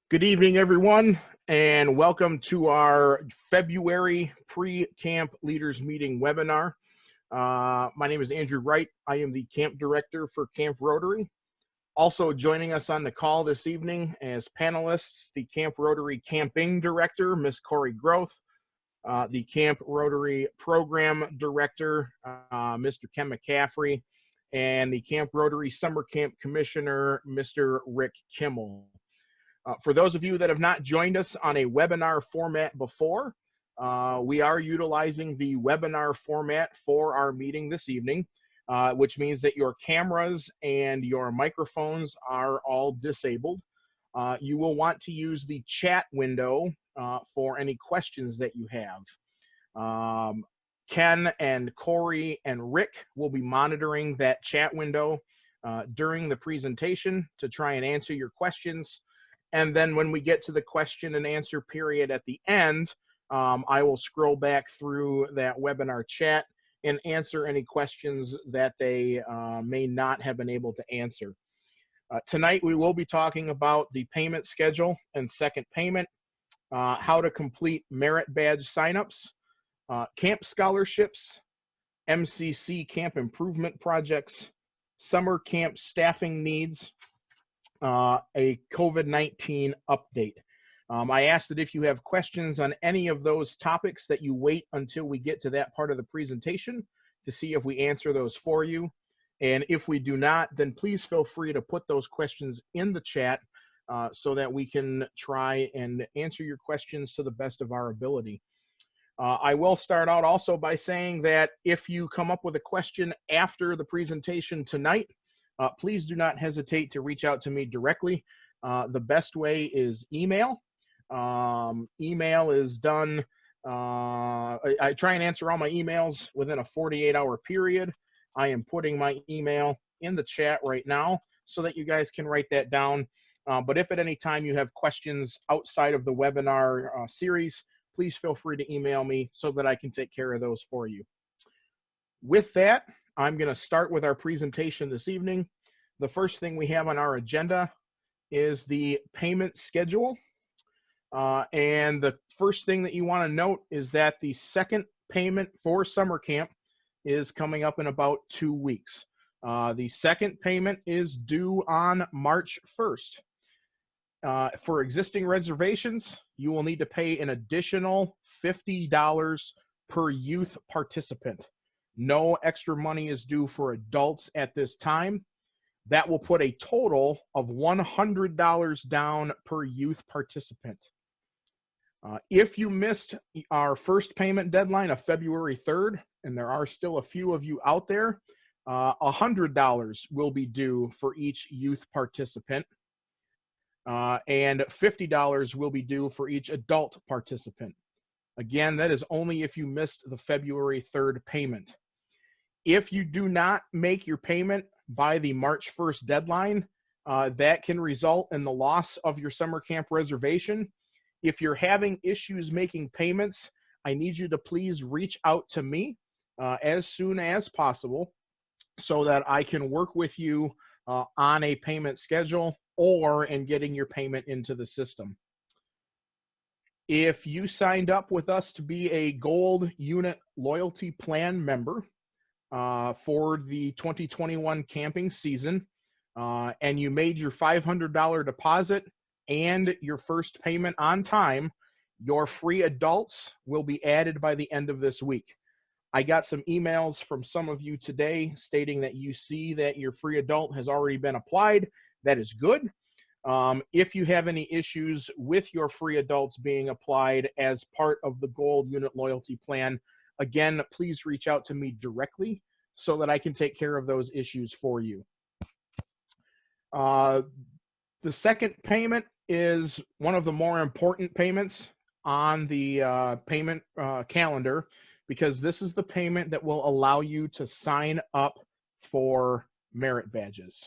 Good evening, everyone, and welcome to our February pre-camp leaders meeting webinar. My name is Andrew Wright. I am the camp director for Camp Rotary. Also joining us on the call this evening as panelists, the Camp Rotary camping director, Miss Corey Groth, the Camp Rotary program director, Mr. Ken McCaffrey, and the Camp Rotary summer camp commissioner, Mr. Rick Kimmel. For those of you that have not joined us on a webinar format before, we are utilizing the webinar format for our meeting this evening, which means that your cameras and your microphones are all disabled. You will want to use the chat window for any questions that you have. Ken and Corey and Rick will be monitoring that chat window during the presentation to try and answer your questions. And then when we get to the question and answer period at the end, I will scroll back through that webinar chat and answer any questions that they may not have been able to answer. Tonight, we will be talking about the payment schedule and second payment, how to complete merit badge signups, camp scholarships, MCC camp improvement projects, summer camp staffing needs, a COVID-19 update. I ask that if you have questions on any of those topics that you wait until we get to that part of the presentation to see if we answer those for you. And if we do not, then please feel free to put those questions in the chat so that we can try and answer your questions to the best of our ability. I will start out also by saying that if you come up with a question after the presentation tonight, please do not hesitate to reach out to me directly. The best way is email. Email is done, I try and answer all my emails within a 48-hour period. I am putting my email in the chat right now so that you guys can write that down. But if at any time you have questions outside of the webinar series, please feel free to email me so that I can take care of those for you. With that, I'm going to start with our presentation this evening. The first thing we have on our agenda is the payment schedule. And the first thing that you want to note is that the second payment for summer camp is coming up in about 2 weeks. The second payment is due on March 1st. For existing reservations, you will need to pay an additional $50 per youth participant. No extra money is due for adults at this time. That will put a total of $100 down per youth participant. If you missed our first payment deadline of February 3rd, and there are still a few of you out there, $100 will be due for each youth participant, and $50 will be due for each adult participant. Again, that is only if you missed the February 3rd payment. If you do not make your payment by the March 1st deadline, that can result in the loss of your summer camp reservation. If you're having issues making payments, I need you to please reach out to me as soon as possible so that I can work with you on a payment schedule or in getting your payment into the system. If you signed up with us to be a Gold Unit Loyalty Plan member for the 2021 camping season, and you made your $500 deposit and your first payment on time, your free adults will be added by the end of this week. I got some emails from some of you today stating that you see that your free adult has already been applied. That is good. If you have any issues with your free adults being applied as part of the Gold Unit Loyalty Plan, again, please reach out to me directly so that I can take care of those issues for you. The second payment is one of the more important payments on the payment calendar, because this is the payment that will allow you to sign up for merit badges.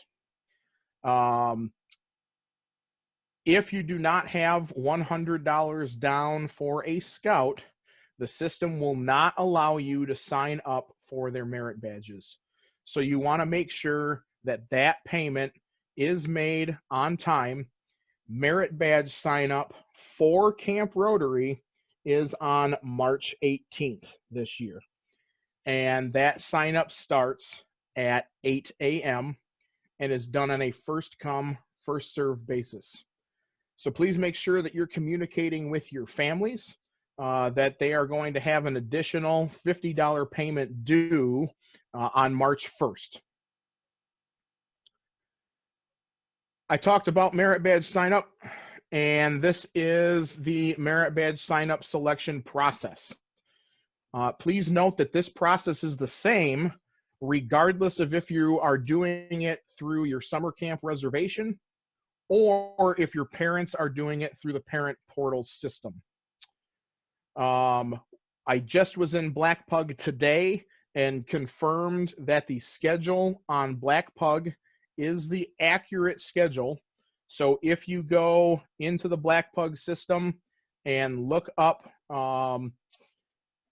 If you do not have $100 down for a scout, the system will not allow you to sign up for their merit badges. So you want to make sure that that payment is made on time. merit badge sign up for Camp Rotary is on March 18th this year. And that sign up starts at 8 a.m. and is done on a first come, first served basis. So please make sure that you're communicating with your families that they are going to have an additional $50 payment due on March 1st. I talked about merit badge sign up, and this is the merit badge sign up selection process. Please note that this process is the same regardless of if you are doing it through your summer camp reservation or if your parents are doing it through the parent portal system. I just was in Black Pug today and confirmed that the schedule on Black Pug is the accurate schedule. So if you go into the Black Pug system and look up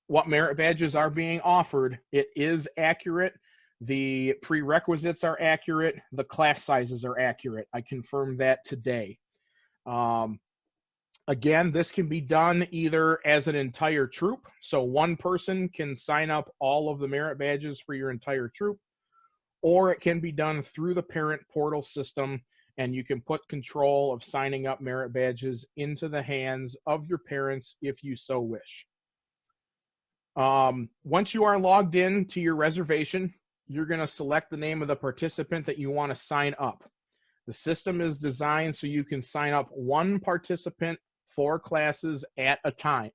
what merit badges are being offered, it is accurate. The prerequisites are accurate. The class sizes are accurate. I confirmed that today. Again, this can be done either as an entire troop. So one person can sign up all of the merit badges for your entire troop, or it can be done through the parent portal system, and you can put control of signing up merit badges into the hands of your parents if you so wish. Once you are logged in to your reservation, you're going to select the name of the participant that you want to sign up. The system is designed so you can sign up one participant for classes at a time.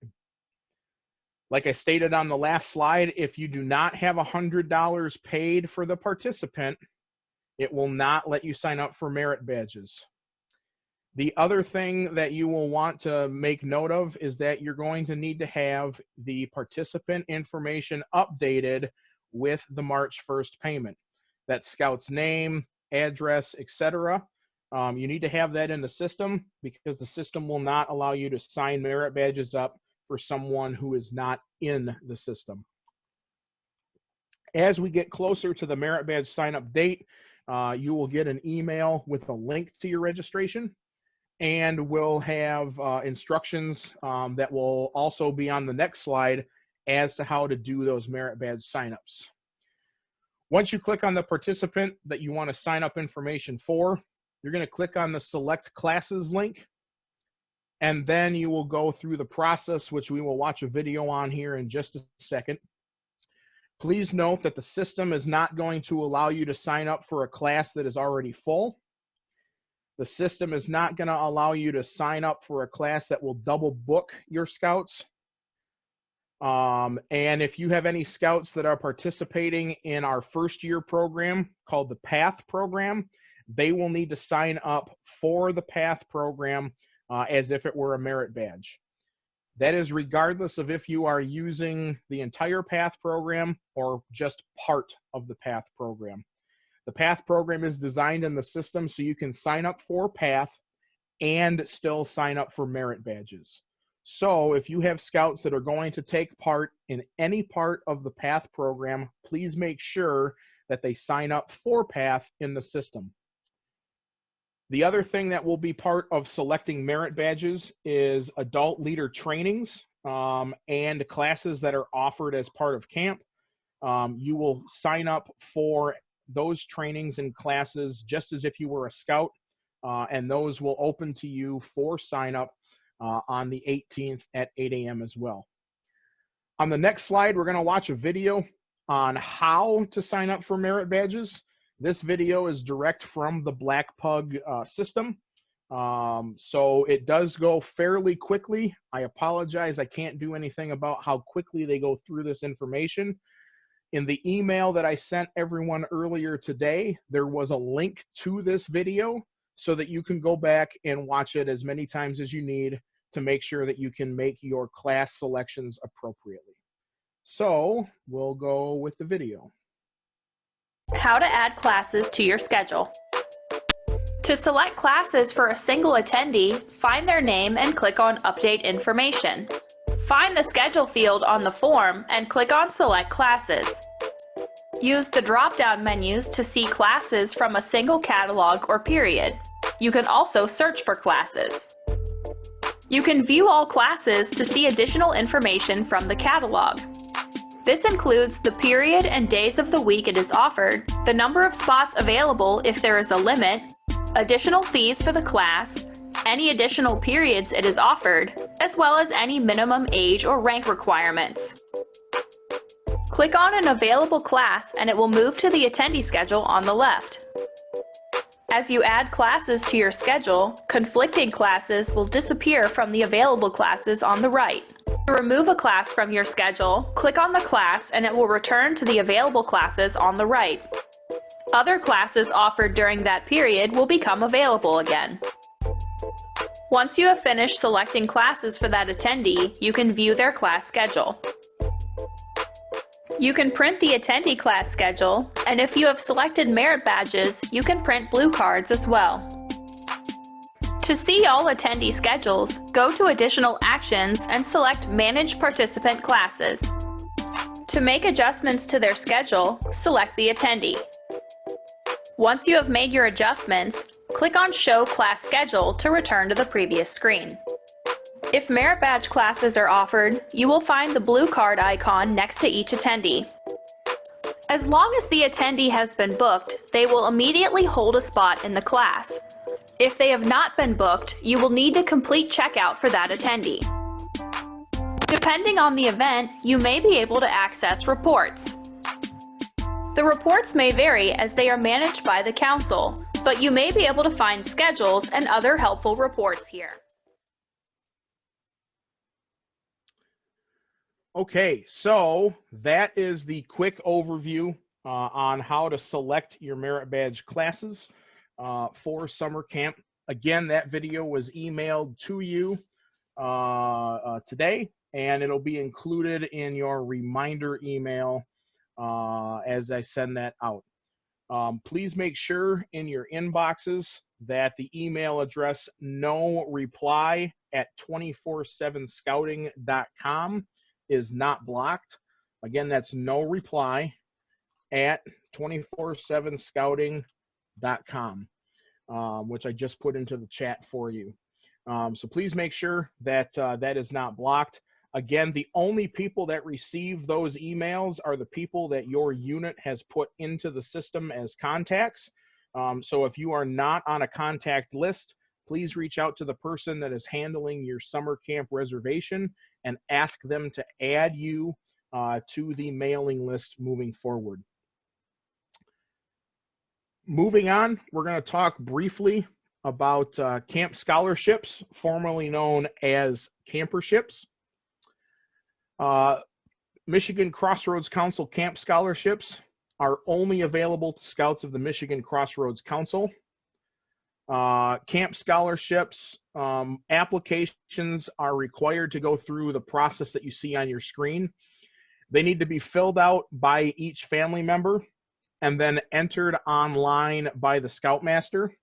Like I stated on the last slide, if you do not have $100 paid for the participant, it will not let you sign up for merit badges. The other thing that you will want to make note of is that you're going to need to have the participant information updated with the March 1st payment. That's scout's name, address, etc. You need to have that in the system because the system will not allow you to sign merit badges up for someone who is not in the system. As we get closer to the merit badge sign up date, you will get an email with a link to your registration, and we'll have instructions that will also be on the next slide as to how to do those merit badge signups. Once you click on the participant that you want to sign up information for, you're going to click on the select classes link, and then you will go through the process, which we will watch a video on here in just a second. Please note that the system is not going to allow you to sign up for a class that is already full. The system is not going to allow you to sign up for a class that will double book your scouts. And if you have any scouts that are participating in our first year program called the PATH program, they will need to sign up for the PATH program as if it were a merit badge. That is regardless of if you are using the entire PATH program or just part of the PATH program. The PATH program is designed in the system so you can sign up for PATH and still sign up for merit badges. So if you have scouts that are going to take part in any part of the PATH program, please make sure that they sign up for PATH in the system. The other thing that will be part of selecting merit badges is adult leader trainings and classes that are offered as part of camp. You will sign up for those trainings and classes just as if you were a scout, and those will open to you for sign up on the 18th at 8 a.m. as well. On the next slide, we're going to watch a video on how to sign up for merit badges. This video is direct from the Black Pug system, so it does go fairly quickly. I apologize, I can't do anything about how quickly they go through this information. In the email that I sent everyone earlier today, there was a link to this video so that you can go back and watch it as many times as you need to make sure that you can make your class selections appropriately. So we'll go with the video. How to add classes to your schedule. To select classes for a single attendee, find their name and click on Update Information. Find the schedule field on the form and click on Select Classes. Use the drop-down menus to see classes from a single catalog or period. You can also search for classes. You can view all classes to see additional information from the catalog. This includes the period and days of the week it is offered, the number of spots available if there is a limit, additional fees for the class, any additional periods it is offered, as well as any minimum age or rank requirements. Click on an available class and it will move to the attendee schedule on the left. As you add classes to your schedule, conflicting classes will disappear from the available classes on the right. To remove a class from your schedule, click on the class and it will return to the available classes on the right. Other classes offered during that period will become available again. Once you have finished selecting classes for that attendee, you can view their class schedule. You can print the attendee class schedule, and if you have selected merit badges, you can print blue cards as well. To see all attendee schedules, go to Additional Actions and select Manage Participant Classes. To make adjustments to their schedule, select the attendee. Once you have made your adjustments, click on Show Class Schedule to return to the previous screen. If merit badge classes are offered, you will find the blue card icon next to each attendee. As long as the attendee has been booked, they will immediately hold a spot in the class. If they have not been booked, you will need to complete checkout for that attendee. Depending on the event, you may be able to access reports. The reports may vary as they are managed by the council, but you may be able to find schedules and other helpful reports here. Okay, so that is the quick overview on how to select your merit badge classes for summer camp. Again, that video was emailed to you today, and it'll be included in your reminder email as I send that out. Please make sure in your inboxes that the email address noreply@247scouting.com is not blocked. Again, that's noreply@247scouting.com, which I just put into the chat for you. So please make sure that that is not blocked. Again, the only people that receive those emails are the people that your unit has put into the system as contacts. So if you are not on a contact list, please reach out to the person that is handling your summer camp reservation and ask them to add you to the mailing list moving forward. Moving on, we're going to talk briefly about camp scholarships, formerly known as camperships. Michigan Crossroads Council camp scholarships are only available to scouts of the Michigan Crossroads Council. Camp scholarships applications are required to go through the process that you see on your screen. They need to be filled out by each family member and then entered online by the Scoutmaster.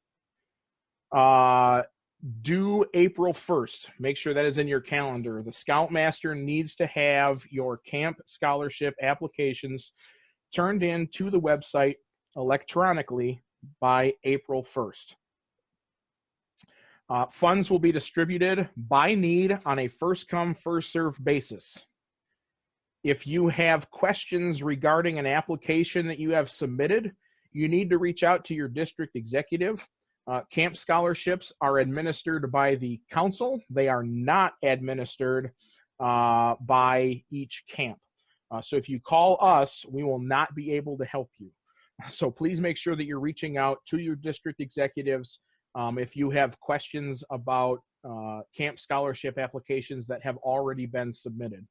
Due April 1st. Make sure that is in your calendar. The Scoutmaster needs to have your camp scholarship applications turned in to the website electronically by April 1st. Funds will be distributed by need on a first-come, first-served basis. If you have questions regarding an application that you have submitted, you need to reach out to your district executive. Camp scholarships are administered by the council. They are not administered by each camp. So if you call us, we will not be able to help you. So please make sure that you're reaching out to your district executives if you have questions about camp scholarship applications that have already been submitted.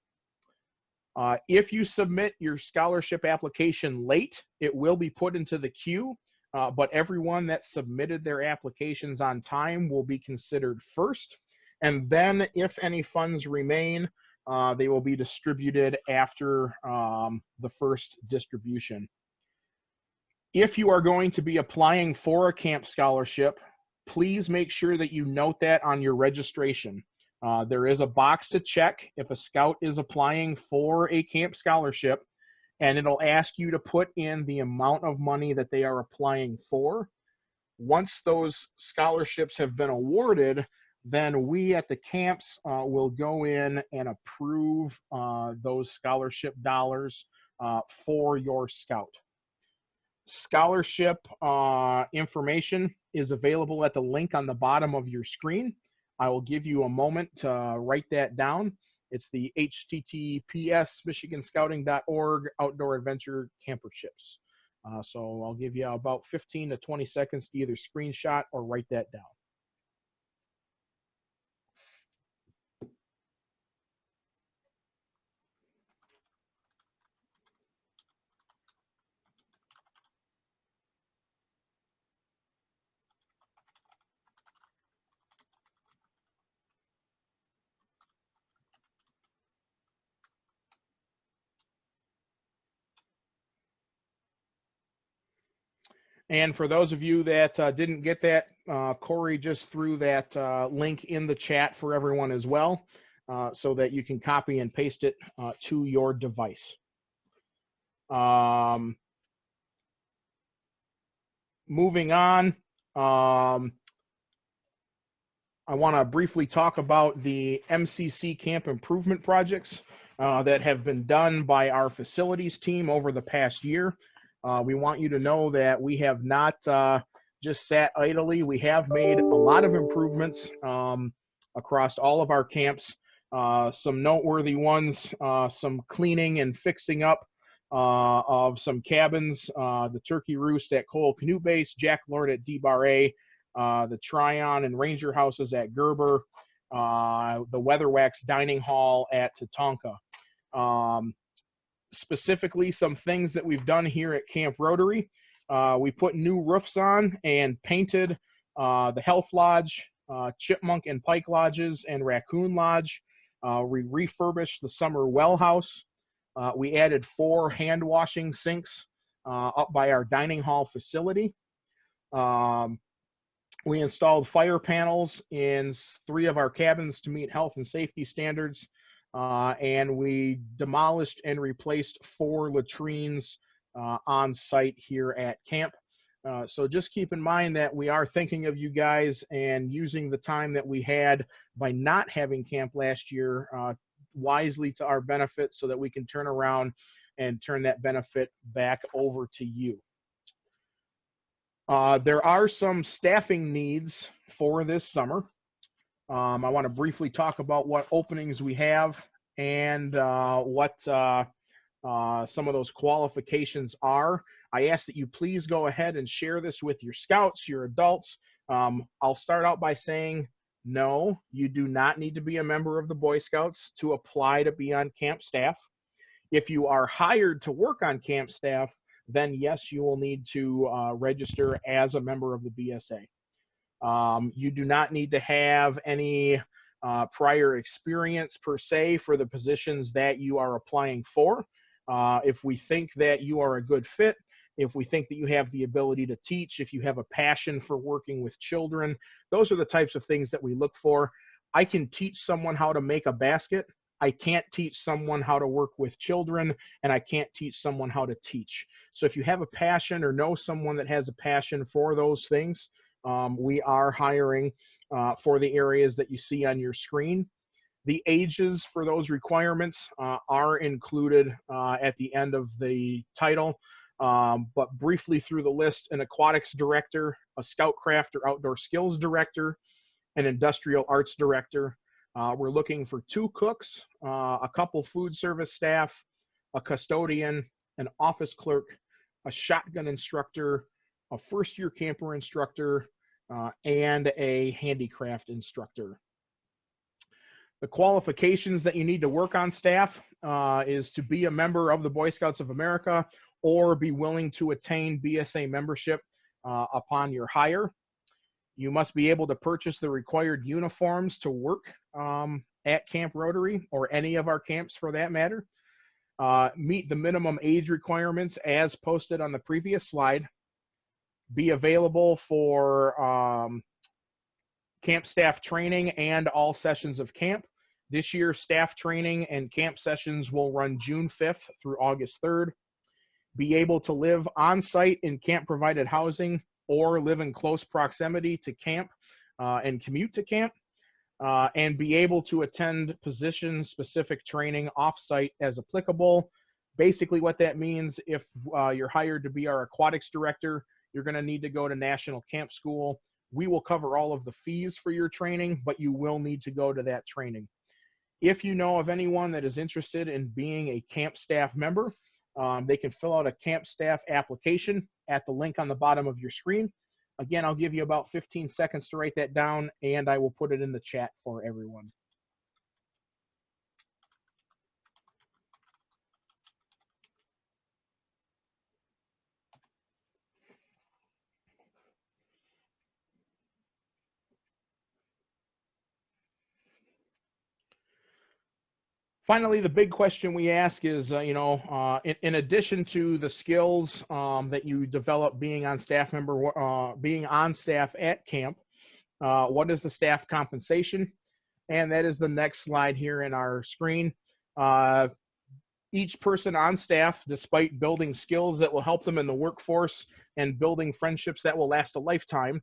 If you submit your scholarship application late, it will be put into the queue, but everyone that submitted their applications on time will be considered first. And then if any funds remain, they will be distributed after the first distribution. If you are going to be applying for a camp scholarship, please make sure that you note that on your registration. There is a box to check if a scout is applying for a camp scholarship, and it'll ask you to put in the amount of money that they are applying for. Once those scholarships have been awarded, then we at the camps will go in and approve those scholarship dollars for your scout. Scholarship information is available at the link on the bottom of your screen. I will give you a moment to write that down. It's the https michiganscouting.org outdoor adventure camperships. So I'll give you about 15 to 20 seconds to either screenshot or write that down. And for those of you that didn't get that, Corey just threw that link in the chat for everyone as well, so that you can copy and paste it to your device. Moving on, I want to briefly talk about the MCC camp improvement projects that have been done by our facilities team over the past year. We want you to know that we have not just sat idly. We have made a lot of improvements across all of our camps. Some noteworthy ones, some cleaning and fixing up of some cabins, the Turkey Roost at Cole Canoe Base, Jack Lord at D-Bar-A, the Tryon and Ranger houses at Gerber, the Weatherwax Dining Hall at Tatanka. Specifically, some things that we've done here at Camp Rotary. We put new roofs on and painted the Health Lodge, Chipmunk and Pike Lodges, and Raccoon Lodge. We refurbished the Summer Well House. We added 4 hand washing sinks up by our dining hall facility. We installed fire panels in 3 of our cabins to meet health and safety standards, and we demolished and replaced 4 latrines on site here at camp. So just keep in mind that we are thinking of you guys and using the time that we had by not having camp last year wisely to our benefit so that we can turn around and turn that benefit back over to you. There are some staffing needs for this summer. I want to briefly talk about what openings we have and what some of those qualifications are. I ask that you please go ahead and share this with your scouts, your adults. I'll start out by saying, no, you do not need to be a member of the Boy Scouts to apply to be on camp staff. If you are hired to work on camp staff, then yes, you will need to register as a member of the BSA. You do not need to have any prior experience per se for the positions that you are applying for. If we think that you are a good fit, if we think that you have the ability to teach, if you have a passion for working with children, those are the types of things that we look for. I can teach someone how to make a basket. I can't teach someone how to work with children, and I can't teach someone how to teach. So if you have a passion or know someone that has a passion for those things, we are hiring for the areas that you see on your screen. The ages for those requirements are included at the end of the title. But briefly through the list: an aquatics director, a scout craft or outdoor skills director, an industrial arts director. We're looking for 2 cooks, a couple food service staff, a custodian, an office clerk, a shotgun instructor, a first-year camper instructor, and a handicraft instructor. The qualifications that you need to work on staff is to be a member of the Boy Scouts of America or be willing to attain BSA membership upon your hire. You must be able to purchase the required uniforms to work at Camp Rotary or any of our camps for that matter. Meet the minimum age requirements as posted on the previous slide. Be available for camp staff training and all sessions of camp. This year, staff training and camp sessions will run June 5th through August 3rd. Be able to live on site in camp provided housing or live in close proximity to camp and commute to camp, and be able to attend position-specific training off-site as applicable. Basically what that means, if you're hired to be our aquatics director, you're going to need to go to National Camp School. We will cover all of the fees for your training, but you will need to go to that training. If you know of anyone that is interested in being a camp staff member, they can fill out a camp staff application at the link on the bottom of your screen. Again, I'll give you about 15 seconds to write that down, and I will put it in the chat for everyone. Finally, the big question we ask is, in addition to the skills that you develop being on staff at camp, what is the staff compensation? And that is the next slide here in our screen. Each person on staff, despite building skills that will help them in the workforce and building friendships that will last a lifetime,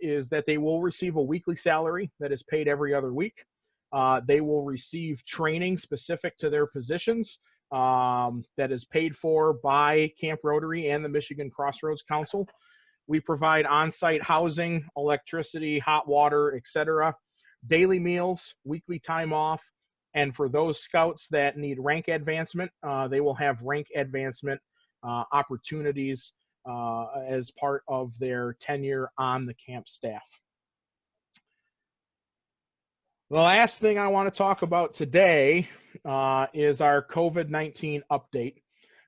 is that they will receive a weekly salary that is paid every other week. They will receive training specific to their positions that is paid for by Camp Rotary and the Michigan Crossroads Council. We provide on-site housing, electricity, hot water, etc., daily meals, weekly time off, and for those scouts that need rank advancement, they will have rank advancement opportunities as part of their tenure on the camp staff. The last thing I want to talk about today is our COVID-19 update.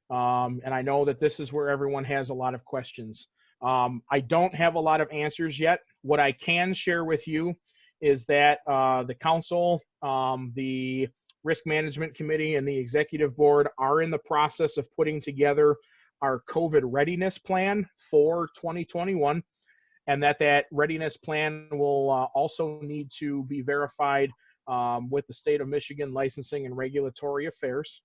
And I know that this is where everyone has a lot of questions. I don't have a lot of answers yet. What I can share with you is that the council, the risk management committee, and the executive board are in the process of putting together our COVID readiness plan for 2021. And that readiness plan will also need to be verified with the state of Michigan Licensing and Regulatory Affairs.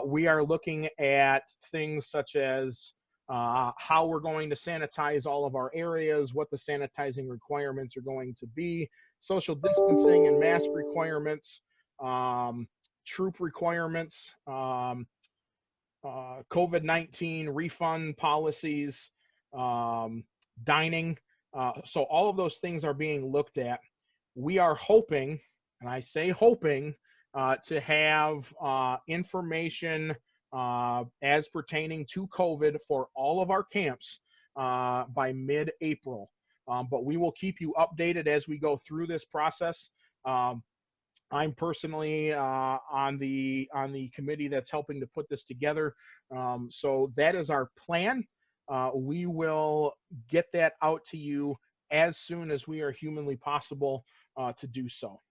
We are looking at things such as how we're going to sanitize all of our areas, what the sanitizing requirements are going to be, social distancing and mask requirements, troop requirements, COVID-19 refund policies, dining. So all of those things are being looked at. We are hoping, and I say hoping, to have information as pertaining to COVID for all of our camps by mid-April. But we will keep you updated as we go through this process. I'm personally on the committee that's helping to put this together. So that is our plan. We will get that out to you as soon as we are humanly possible to do so.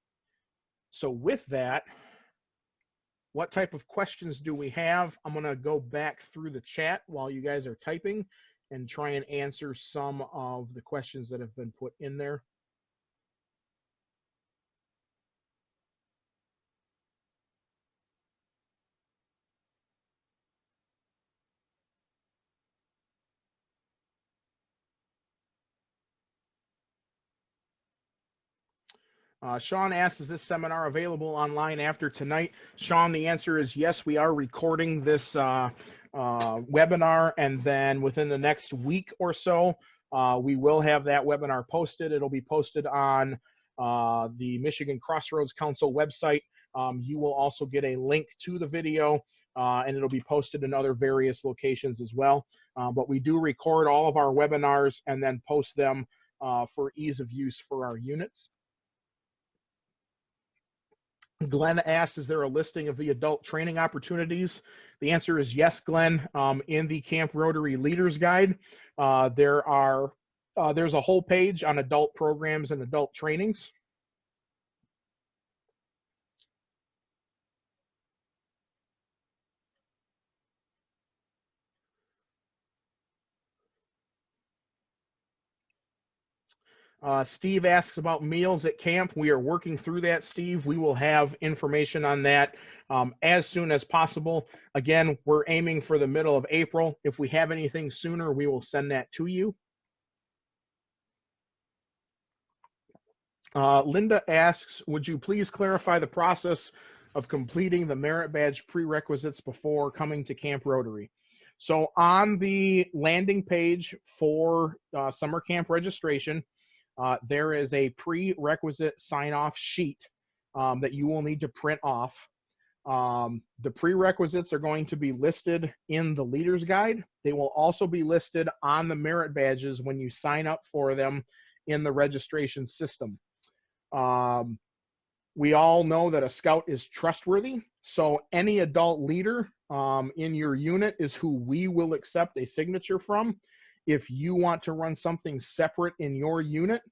So with that, what type of questions do we have? I'm going to go back through the chat while you guys are typing and try and answer some of the questions that have been put in there. Sean asks, is this seminar available online after tonight? Sean, the answer is yes. We are recording this webinar, and then within the next week or so, we will have that webinar posted. It'll be posted on the Michigan Crossroads Council website. You will also get a link to the video, and it'll be posted in other various locations as well. But we do record all of our webinars and then post them for ease of use for our units. Glenn asks, is there a listing of the adult training opportunities? The answer is yes, Glenn. In the Camp Rotary Leaders Guide, there's a whole page on adult programs and adult trainings. Steve asks about meals at camp. We are working through that, Steve. We will have information on that as soon as possible. Again, we're aiming for the middle of April. If we have anything sooner, we will send that to you. Linda asks, would you please clarify the process of completing the merit badge prerequisites before coming to Camp Rotary? So on the landing page for summer camp registration, there is a prerequisite sign-off sheet that you will need to print off. The prerequisites are going to be listed in the leader's guide. They will also be listed on the merit badges when you sign up for them in the registration system. We all know that a scout is trustworthy, so any adult leader in your unit is who we will accept a signature from. If you want to run something separate in your unit,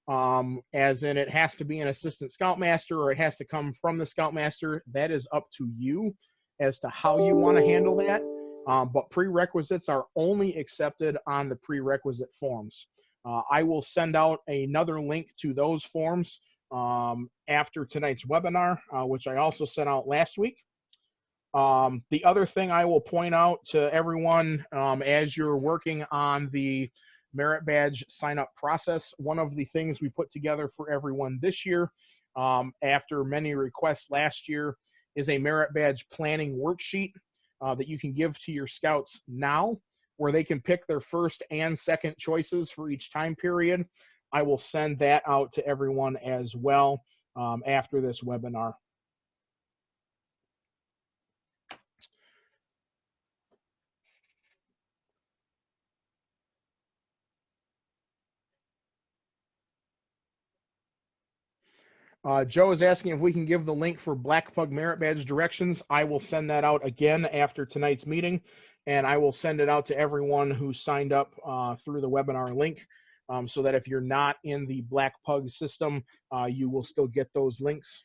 as in it has to be an assistant scoutmaster or it has to come from the scoutmaster, that is up to you as to how you want to handle that. But prerequisites are only accepted on the prerequisite forms. I will send out another link to those forms after tonight's webinar, which I also sent out last week. The other thing I will point out to everyone as you're working on the merit badge sign up process, one of the things we put together for everyone this year, after many requests last year, is a merit badge planning worksheet that you can give to your scouts now, where they can pick their first and second choices for each time period. I will send that out to everyone as well after this webinar. Joe is asking if we can give the link for Black Pug Merit Badge directions. I will send that out again after tonight's meeting, and I will send it out to everyone who signed up through the webinar link, so that if you're not in the Black Pug system, you will still get those links.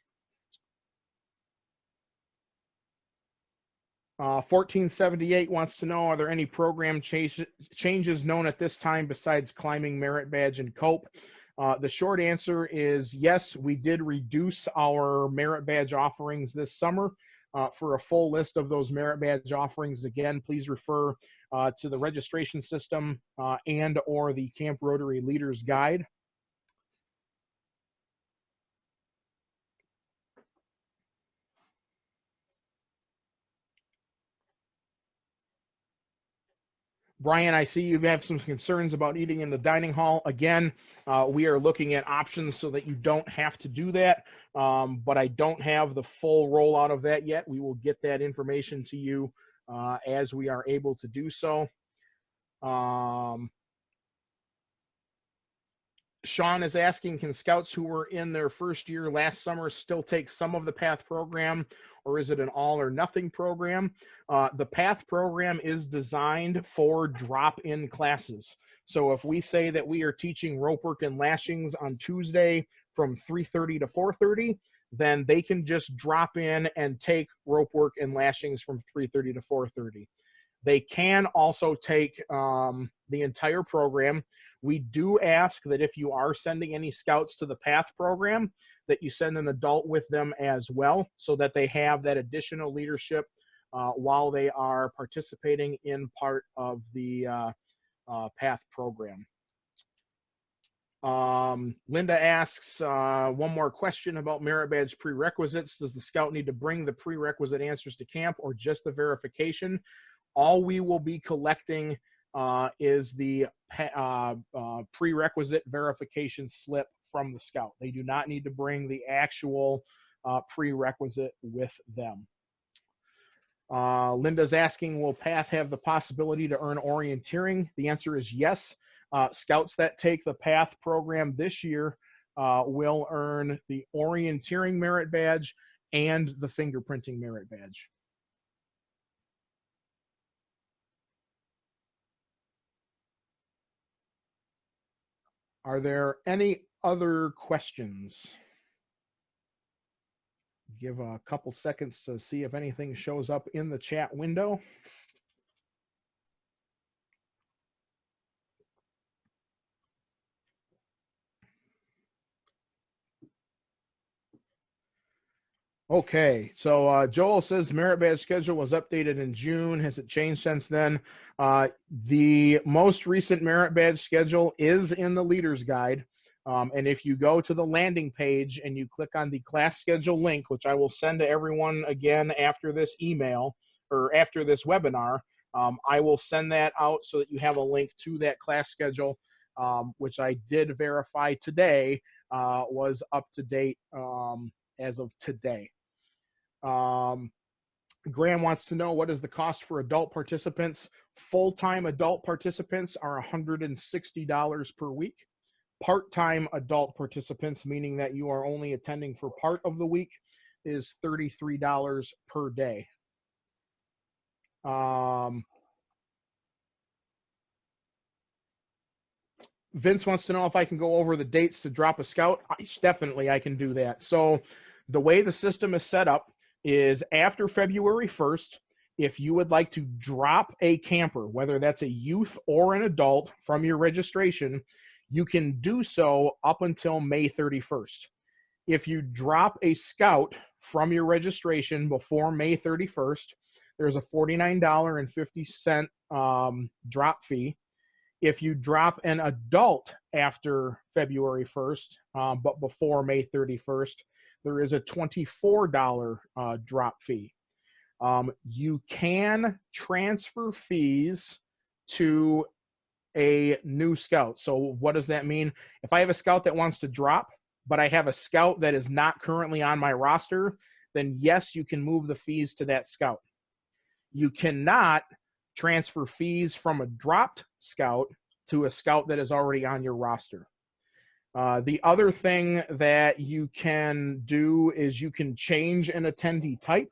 1478 wants to know, are there any program changes known at this time besides climbing, merit badge, and cope? The short answer is yes, we did reduce our merit badge offerings this summer. For a full list of those merit badge offerings, again, please refer to the registration system and or the Camp Rotary Leaders Guide. Brian, I see you have some concerns about eating in the dining hall. Again, we are looking at options so that you don't have to do that, but I don't have the full rollout of that yet. We will get that information to you as we are able to do so. Sean is asking, can scouts who were in their first year last summer still take some of the PATH program, or is it an all or nothing program? The PATH program is designed for drop-in classes. So if we say that we are teaching rope work and lashings on Tuesday from 3:30 to 4:30, then they can just drop in and take rope work and lashings from 3:30 to 4:30. They can also take the entire program. We do ask that if you are sending any scouts to the PATH program, that you send an adult with them as well, so that they have that additional leadership while they are participating in part of the PATH program. Linda asks one more question about merit badge prerequisites. Does the scout need to bring the prerequisite answers to camp or just the verification? All we will be collecting is the prerequisite verification slip from the scout. They do not need to bring the actual prerequisite with them. Linda's asking, will PATH have the possibility to earn orienteering? The answer is yes. Scouts that take the PATH program this year will earn the orienteering merit badge and the fingerprinting merit badge. Are there any other questions? Give a couple seconds to see if anything shows up in the chat window. Okay, so Joel says merit badge schedule was updated in June. Has it changed since then? The most recent merit badge schedule is in the leader's guide. And if you go to the landing page and you click on the class schedule link, which I will send to everyone again after this email or after this webinar, I will send that out so that you have a link to that class schedule, which I did verify today was up to date as of today. Graham wants to know, what is the cost for adult participants? Full-time adult participants are $160 per week. Part-time adult participants, meaning that you are only attending for part of the week, is $33 per day. Vince wants to know if I can go over the dates to drop a scout. Definitely, I can do that. So the way the system is set up is after February 1st, if you would like to drop a camper, whether that's a youth or an adult from your registration, you can do so up until May 31st. If you drop a scout from your registration before May 31st, there's a $49.50 drop fee. If you drop an adult after February 1st, but before May 31st, there is a $24 drop fee. You can transfer fees to a new scout. So what does that mean? If I have a scout that wants to drop, but I have a scout that is not currently on my roster, then yes, you can move the fees to that scout. You cannot transfer fees from a dropped scout to a scout that is already on your roster. The other thing that you can do is you can change an attendee type.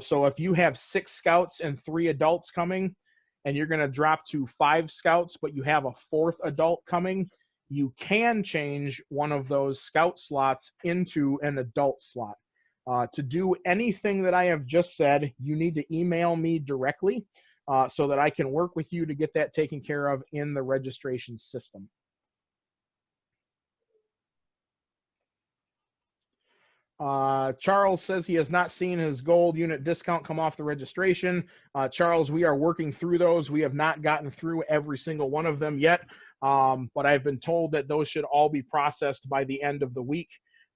So if you have 6 scouts and 3 adults coming, and you're going to drop to 5 scouts, but you have a 4th adult coming, you can change one of those scout slots into an adult slot. To do anything that I have just said, you need to email me directly so that I can work with you to get that taken care of in the registration system. Charles says he has not seen his gold unit discount come off the registration. Charles, we are working through those. We have not gotten through every single one of them yet, but I've been told that those should all be processed by the end of the week.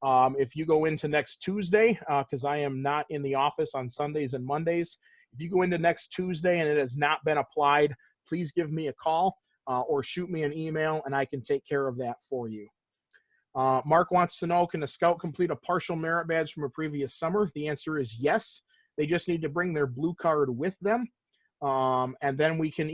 If you go into next Tuesday, because I am not in the office on Sundays and Mondays, if you go into next Tuesday and it has not been applied, please give me a call or shoot me an email and I can take care of that for you. Mark wants to know, can a scout complete a partial merit badge from a previous summer? The answer is yes. They just need to bring their blue card with them. And then we can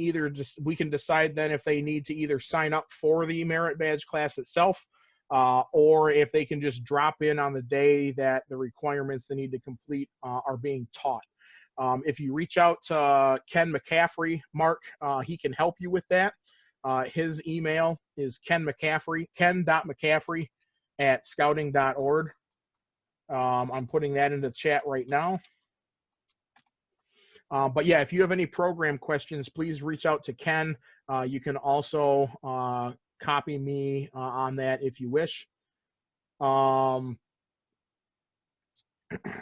decide then if they need to either sign up for the merit badge class itself, or if they can just drop in on the day that the requirements they need to complete are being taught. If you reach out to Ken McCaffrey, Mark, he can help you with that. His email is ken.mccaffrey@scouting.org. I'm putting that in the chat right now. But yeah, if you have any program questions, please reach out to Ken. You can also copy me on that if you wish.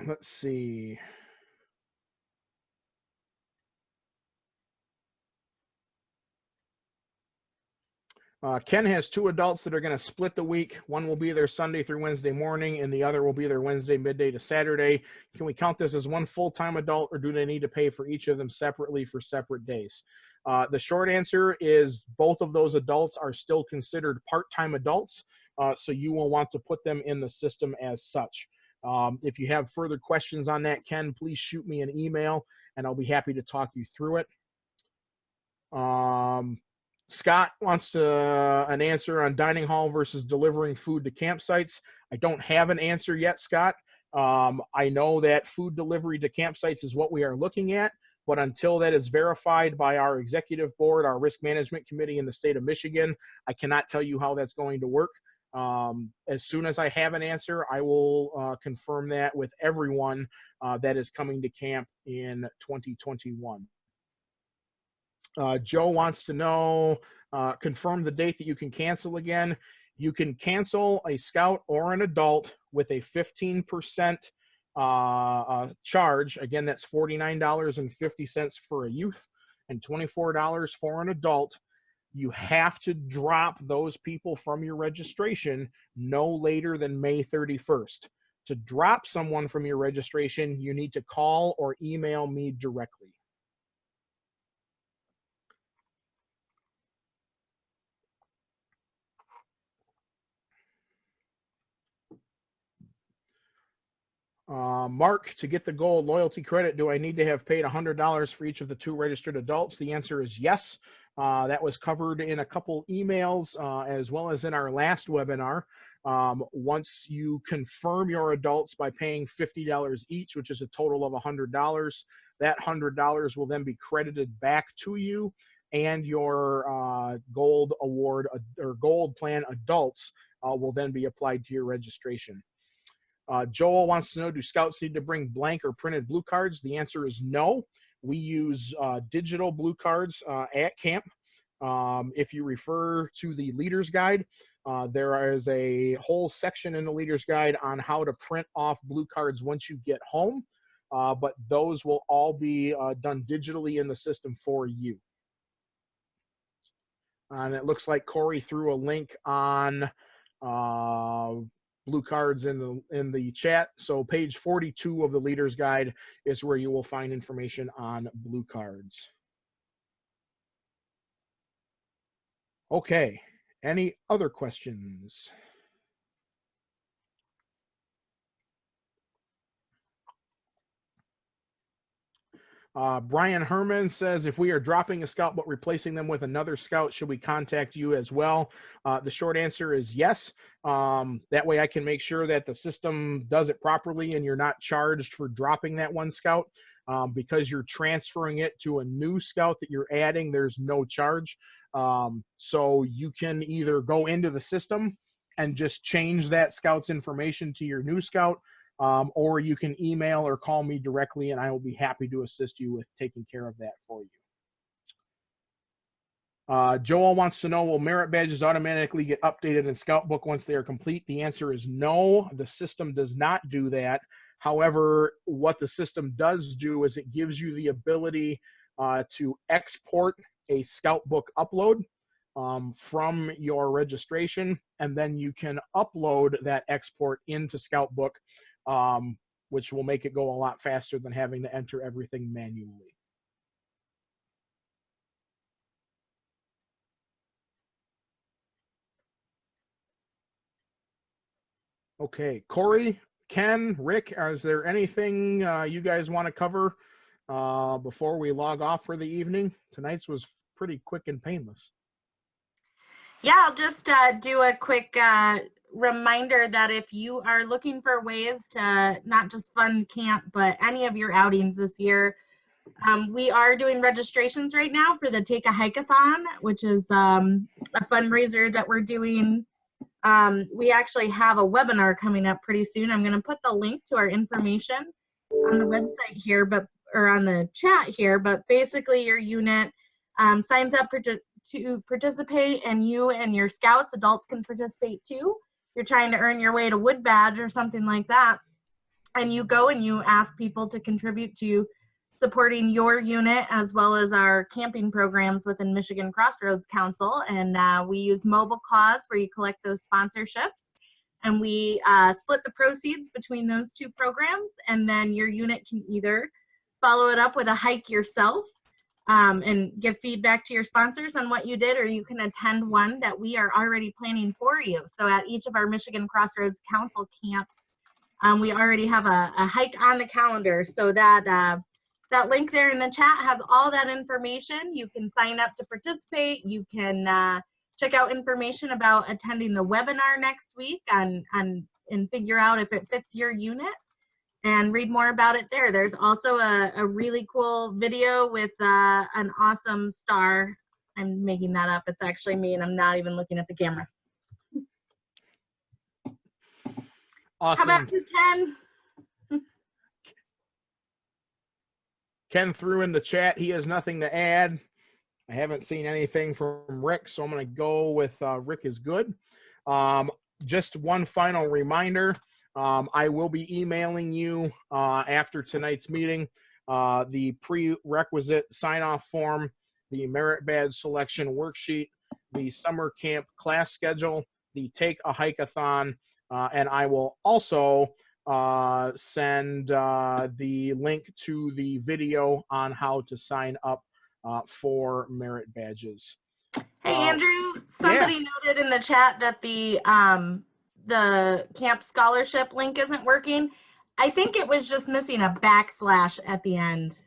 Let's see. Ken has 2 adults that are going to split the week. One will be there Sunday through Wednesday morning, and the other will be there Wednesday midday to Saturday. Can we count this as one full-time adult, or do they need to pay for each of them separately for separate days? The short answer is both of those adults are still considered part-time adults, so you will want to put them in the system as such. If you have further questions on that, Ken, please shoot me an email, and I'll be happy to talk you through it. Scott wants an answer on dining hall versus delivering food to campsites. I don't have an answer yet, Scott. I know that food delivery to campsites is what we are looking at, but until that is verified by our executive board, our risk management committee in the state of Michigan, I cannot tell you how that's going to work. As soon as I have an answer, I will confirm that with everyone that is coming to camp in 2021. Joe wants to know, confirm the date that you can cancel again. You can cancel a scout or an adult with a 15% charge. Again, that's $49.50 for a youth and $24 for an adult. You have to drop those people from your registration no later than May 31st. To drop someone from your registration, you need to call or email me directly. Mark, to get the gold loyalty credit, do I need to have paid $100 for each of the 2 registered adults? The answer is yes. That was covered in a couple emails as well as in our last webinar. Once you confirm your adults by paying $50 each, which is a total of $100, that $100 will then be credited back to you, and your gold award or gold plan adults will then be applied to your registration. Joel wants to know, do scouts need to bring blank or printed blue cards? The answer is no. We use digital blue cards at camp. If you refer to the Leader's Guide, there is a whole section in the Leader's Guide on how to print off blue cards once you get home, but those will all be done digitally in the system for you. And it looks like Corey threw a link on blue cards in the chat. So page 42 of the Leader's Guide is where you will find information on blue cards. Okay, any other questions? Brian Herman says, if we are dropping a scout but replacing them with another scout, should we contact you as well? The short answer is yes. That way I can make sure that the system does it properly and you're not charged for dropping that one scout. Because you're transferring it to a new scout that you're adding, there's no charge. So you can either go into the system and just change that scout's information to your new scout, or you can email or call me directly and I will be happy to assist you with taking care of that for you. Joel wants to know, will merit badges automatically get updated in Scout Book once they are complete? The answer is no, the system does not do that. However, what the system does do is it gives you the ability to export a Scout Book upload from your registration, and then you can upload that export into Scout Book, which will make it go a lot faster than having to enter everything manually. Okay, Corey, Ken, Rick, is there anything you guys want to cover before we log off for the evening? Tonight's was pretty quick and painless. Yeah, I'll just do a quick reminder that if you are looking for ways to not just fund camp, but any of your outings this year, we are doing registrations right now for the Take a Hike-a-thon, which is a fundraiser that we're doing. We actually have a webinar coming up pretty soon. I'm going to put the link to our information on the website here, or on the chat here, but basically your unit signs up to participate, and you and your scouts, adults, can participate too. You're trying to earn your way to Wood Badge or something like that, and you go and you ask people to contribute to supporting your unit as well as our camping programs within Michigan Crossroads Council. And we use Mobile Cause where you collect those sponsorships, and we split the proceeds between those 2 programs, and then your unit can either follow it up with a hike yourself and give feedback to your sponsors on what you did, or you can attend one that we are already planning for you. So at each of our Michigan Crossroads Council camps, we already have a hike on the calendar. So that that link there in the chat has all that information. You can sign up to participate. You can check out information about attending the webinar next week and figure out if it fits your unit, and read more about it there. There's also a really cool video with an awesome star. I'm making that up. It's actually me, and I'm not even looking at the camera. Awesome. How about you, Ken? Ken threw in the chat he has nothing to add. I haven't seen anything from Rick, so I'm going to go with Rick is good. Just one final reminder. I will be emailing you after tonight's meeting the prerequisite sign-off form, the merit badge selection worksheet, the summer camp class schedule, the Take a Hike-a-thon, and I will also send the link to the video on how to sign up for merit badges. Hey, Andrew, somebody noted in the chat that the camp scholarship link isn't working. I think it was just missing a backslash at the end.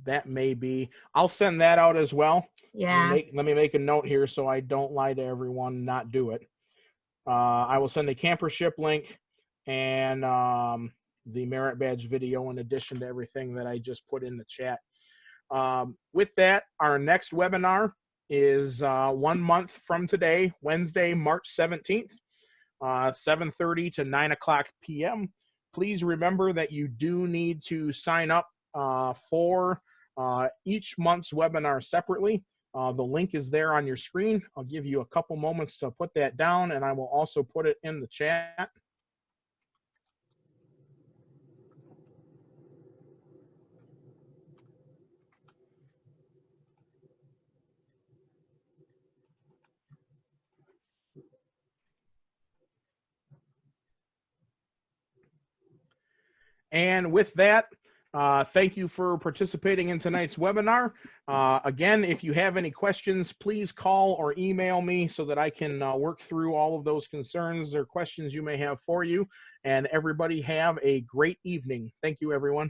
That may be. I'll send that out as well. Yeah. Let me make a note here so I don't lie to everyone, not do it. I will send the campership link and the merit badge video in addition to everything that I just put in the chat. With that, our next webinar is 1 month from today, Wednesday, March 17th, 7:30 to 9 o'clock p.m. Please remember that you do need to sign up for each month's webinar separately. The link is there on your screen. I'll give you a couple moments to put that down, and I will also put it in the chat. And with that, thank you for participating in tonight's webinar. Again, if you have any questions, please call or email me so that I can work through all of those concerns or questions you may have for you. And everybody have a great evening. Thank you, everyone.